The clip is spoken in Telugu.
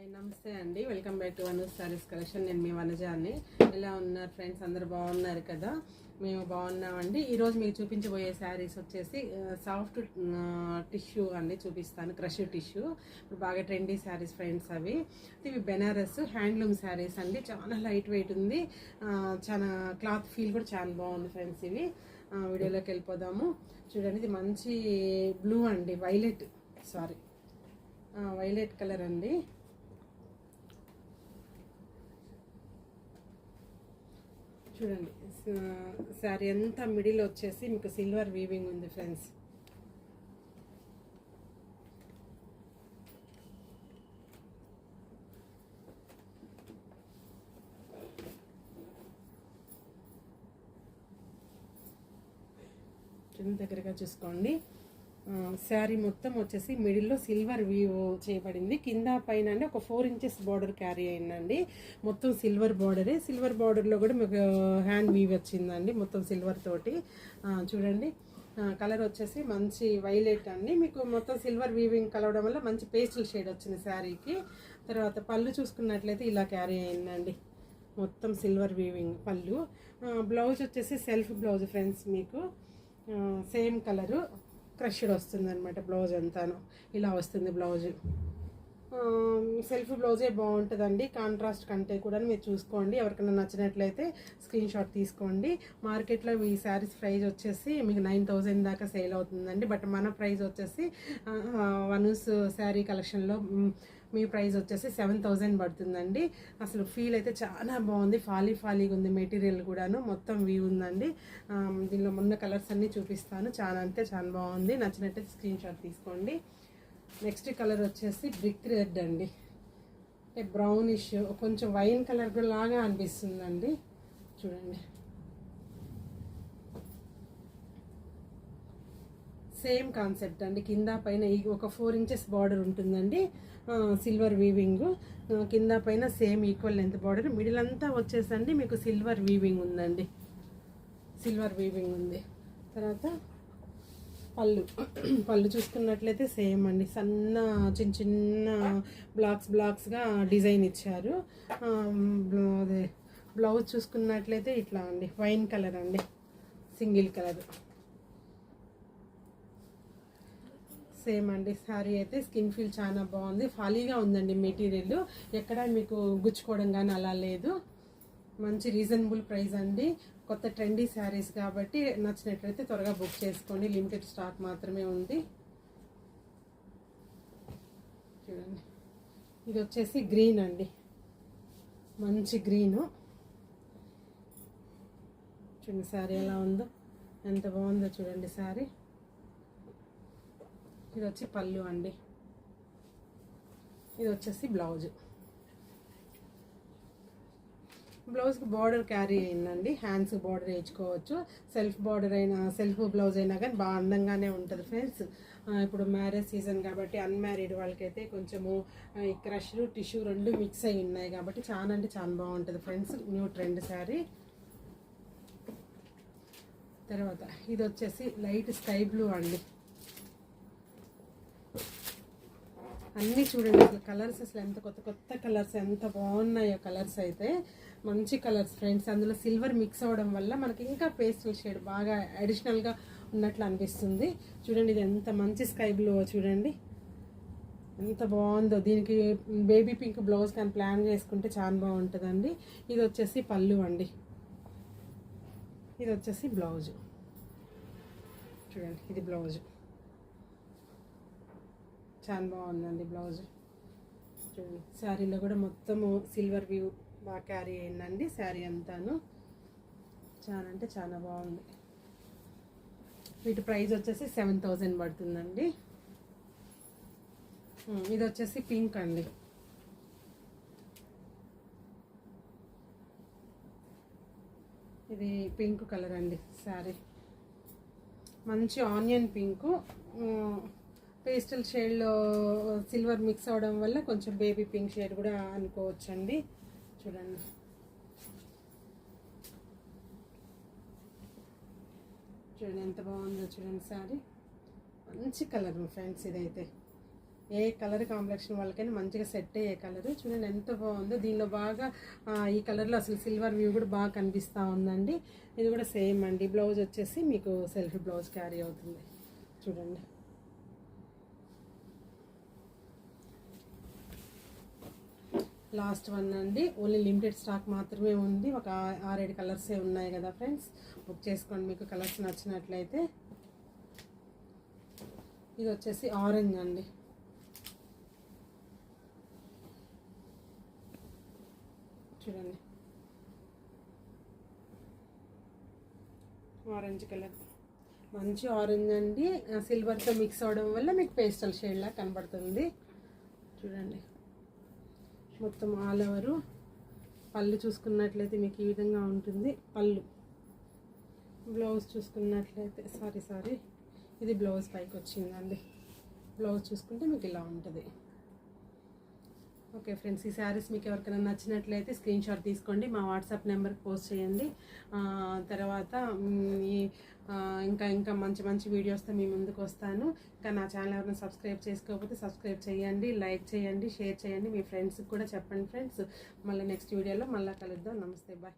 హాయ్ నమస్తే అండి, welcome back to Vanu's sarees collection. నేను మీ వనజాని. ఎలా ఉన్నారు ఫ్రెండ్స్? అందరు బాగున్నారు కదా? మేము బాగున్నామండి. ఈరోజు మీకు చూపించబోయే శారీస్ వచ్చేసి సాఫ్ట్ టిష్యూ అండి చూపిస్తాను. క్రష్ టిష్యూ ఇప్పుడు బాగా ట్రెండీ శారీస్ ఫ్రెండ్స్. ఇవి బెనారస్ హ్యాండ్లూమ్ శారీస్ అండి. చాలా లైట్ వెయిట్ ఉంది, చాలా క్లాత్ ఫీల్ కూడా చాలా బాగుంది ఫ్రెండ్స్. ఇవి వీడియోలోకి వెళ్ళిపోదాము. చూడండి, ఇది మంచి బ్లూ అండి, వైలెట్ కలర్ అండి. చూడండి, శారీ అంతా మిడిల్ వచ్చేసి మీకు సిల్వర్ వీవింగ్ ఉంది ఫ్రెండ్స్. దగ్గరగా చూసుకోండి. శారీ మొత్తం వచ్చేసి మిడిల్లో సిల్వర్ వీవ్ చేయబడింది. కింద పైన అంటే ఒక 4 ఇంచెస్ బార్డర్ క్యారీ అయిందండి. మొత్తం సిల్వర్ బార్డరే. సిల్వర్ బార్డర్లో కూడా మీకు హ్యాండ్ వీవ్ వచ్చిందండి, మొత్తం సిల్వర్ తోటి. చూడండి, కలర్ వచ్చేసి మంచి వైలెట్ అండి. మీకు మొత్తం సిల్వర్ వీవింగ్ కలవడం వల్ల మంచి పేస్టల్ షేడ్ వచ్చింది శారీకి. తర్వాత పళ్ళు చూసుకున్నట్లయితే ఇలా క్యారీ అయిందండి, మొత్తం సిల్వర్ వీవింగ్ పళ్ళు. బ్లౌజ్ వచ్చేసి సెల్ఫ్ బ్లౌజ్ ఫ్రెండ్స్. మీకు సేమ్ కలరు క్రష్డ్ వస్తుంది అనమాట. బ్లౌజ్ అంతాను ఇలా వస్తుంది బ్లౌజ్. సెల్ఫ్ బ్లౌజే బాగుంటుందండి కాంట్రాస్ట్ కంటే కూడా. మీరు చూసుకోండి, ఎవరికైనా నచ్చినట్లయితే స్క్రీన్ షాట్ తీసుకోండి. మార్కెట్లో ఈ శారీస్ ప్రైస్ వచ్చేసి మీకు 9,000 దాకా సేల్ అవుతుందండి. బట్ మన ప్రైస్ వచ్చేసి వనూస్ శారీ కలెక్షన్లో మీ ప్రైస్ వచ్చేసి 7,000 పడుతుందండి. అసలు ఫీల్ అయితే చాలా బాగుంది, ఫాలీగా ఉంది మెటీరియల్ కూడాను, మొత్తం వ్యూ ఉందండి. దీనిలో మొన్న కలర్స్ అన్నీ చూపిస్తాను. చాలా బాగుంది. నచ్చినట్టయితే స్క్రీన్ షాట్ తీసుకోండి. నెక్స్ట్ కలర్ వచ్చేసి బ్రిక్ రెడ్ అండి, అంటే బ్రౌనిష్, కొంచెం వైన్ కలర్ లాగా అనిపిస్తుందండి. చూడండి, సేమ్ కాన్సెప్ట్ అండి. కింద పైన ఒక 4 ఇంచెస్ బార్డర్ ఉంటుందండి, సిల్వర్ వీవింగ్. కింద పైన same equal length border. Middle అంతా వచ్చేసండి మీకు సిల్వర్ వీవింగ్ ఉందండి, సిల్వర్ వీవింగ్ ఉంది. తర్వాత పళ్ళు చూసుకున్నట్లయితే సేమ్ అండి, చిన్న బ్లాక్స్గా డిజైన్ ఇచ్చారు. బ్లౌజ్ చూసుకున్నట్లయితే ఇట్లా అండి, వైన్ కలర్ అండి, సింగిల్ కలర్. సేమ్ అండి. శారీ అయితే స్కిన్ ఫీల్ చాలా బాగుంది, ఫాలీగా ఉందండి మెటీరియల్. ఎక్కడ మీకు గుచ్చుకోవడం కానీ అలా లేదు. మంచి రీజనబుల్ ప్రైస్ అండి. కొత్త ట్రెండీ శారీస్ కాబట్టి నచ్చినట్లయితే త్వరగా బుక్ చేసుకోండి. లిమిటెడ్ స్టాక్ మాత్రమే ఉంది. చూడండి, ఇది వచ్చేసి గ్రీన్ అండి, మంచి గ్రీను. చూడండి శారీ ఎలా ఉందో, ఎంత బాగుందో చూడండి శారీ. ఇది వచ్చి పళ్ళు అండి, ఇది వచ్చేసి బ్లౌజ్కి బార్డర్ క్యారీ అయిందండి. హ్యాండ్స్ బార్డర్ వేయించుకోవచ్చు. సెల్ఫ్ బ్లౌజ్ అయినా కానీ బాగా అందంగానే ఉంటుంది ఫ్రెండ్స్. ఇప్పుడు మ్యారేజ్ సీజన్ కాబట్టి అన్మ్యారీడ్ వాళ్ళకైతే కొంచెము ఈ క్రష్ టిష్యూ రెండు మిక్స్ అయి ఉన్నాయి కాబట్టి చాలా అంటే చాలా బాగుంటుంది ఫ్రెండ్స్. New trend sari. తర్వాత ఇది వచ్చేసి లైట్ స్కై బ్లూ అండి. అన్నీ చూడండి, అసలు కలర్స్ అసలు ఎంత కొత్త కలర్స్, ఎంత బాగున్నాయో కలర్స్ అయితే. మంచి కలర్స్ ఫ్రెండ్స్. అందులో సిల్వర్ మిక్స్ అవ్వడం వల్ల మనకి ఇంకా పేస్టల్ షేడ్ బాగా అడిషనల్గా ఉన్నట్లు అనిపిస్తుంది. చూడండి, ఇది ఎంత మంచి స్కై బ్లూ చూడండి, ఎంత బాగుందో. దీనికి బేబీ పింక్ బ్లౌజ్ కానీ ప్లాన్ చేసుకుంటే చాలా బాగుంటుందండి. ఇది వచ్చేసి పళ్ళు అండి, ఇది వచ్చేసి బ్లౌజ్. చూడండి, ఇది బ్లౌజ్ చాలా బాగుందండి బ్లౌజ్. చూడండి, శారీలో కూడా మొత్తము సిల్వర్ వ్యూ బాగా క్యారీ అయిందండి శారీ అంతాను. చాలా అంటే చాలా బాగుంది. వీటి ప్రైస్ వచ్చేసి 7,000 పడుతుందండి. ఇది వచ్చేసి పింక్ అండి, ఇది పింక్ కలర్ అండి శారీ. మంచి ఆనియన్ పింకు, పేస్టల్ షేడ్లో సిల్వర్ మిక్స్ అవడం వల్ల కొంచెం బేబీ పింక్ షేడ్ కూడా అనుకోవచ్చండి. చూడండి, ఎంత బాగుందో చూడండి శారీ. మంచి కలర్ ఫ్రెండ్స్, ఇదైతే ఏ కలర్ కాంప్లెక్షన్ వాళ్ళకైనా మంచిగా సెట్ అయ్యే కలర్. చూడండి ఎంత బాగుందో. దీనిలో బాగా ఈ కలర్లో అసలు సిల్వర్ వ్యూ కూడా బాగా కనిపిస్తూ ఉందండి. ఇది కూడా సేమ్ అండి. బ్లౌజ్ వచ్చేసి మీకు సెల్ఫ్ బ్లౌజ్ క్యారీ అవుతుంది. చూడండి లాస్ట్ వన్ అండి. ఓన్లీ లిమిటెడ్ స్టాక్ మాత్రమే ఉంది. ఒక 6-7 కలర్సే ఉన్నాయి కదా ఫ్రెండ్స్. బుక్ చేసుకోండి మీకు కలర్స్ నచ్చినట్లయితే. ఇది వచ్చేసి ఆరెంజ్ అండి. చూడండి ఆరెంజ్ కలర్, మంచి ఆరెంజ్ అండి. సిల్వర్తో మిక్స్ అవడం వల్ల మీకు పేస్టల్ షేడ్లా కనబడుతుంది. చూడండి మొత్తం ఆల్ ఓవరు. పళ్ళు చూసుకున్నట్లయితే మీకు ఈ విధంగా ఉంటుంది పళ్ళు. బ్లౌజ్ చూసుకున్నట్లయితే సారీ ఇది బ్లౌజ్ పైకి వచ్చిందండి. బ్లౌజ్ చూసుకుంటే మీకు ఇలా ఉంటుంది. ఓకే ఫ్రెండ్స్, ఈ శారీస్ మీకు ఎవరికైనా నచ్చినట్లయితే స్క్రీన్ షాట్ తీసుకోండి, మా వాట్సాప్ నెంబర్కి పోస్ట్ చేయండి. తర్వాత ఇంకా మంచి మంచి వీడియోస్తో మీ ముందుకు వస్తాను. ఇంకా నా ఛానల్ ఎవరైనా సబ్స్క్రైబ్ చేసుకోకపోతే సబ్స్క్రైబ్ చేయండి, లైక్ చేయండి, షేర్ చేయండి, మీ ఫ్రెండ్స్కి కూడా చెప్పండి ఫ్రెండ్స్. మళ్ళీ నెక్స్ట్ వీడియోలో మళ్ళీ కలుద్దాం. నమస్తే, బాయ్.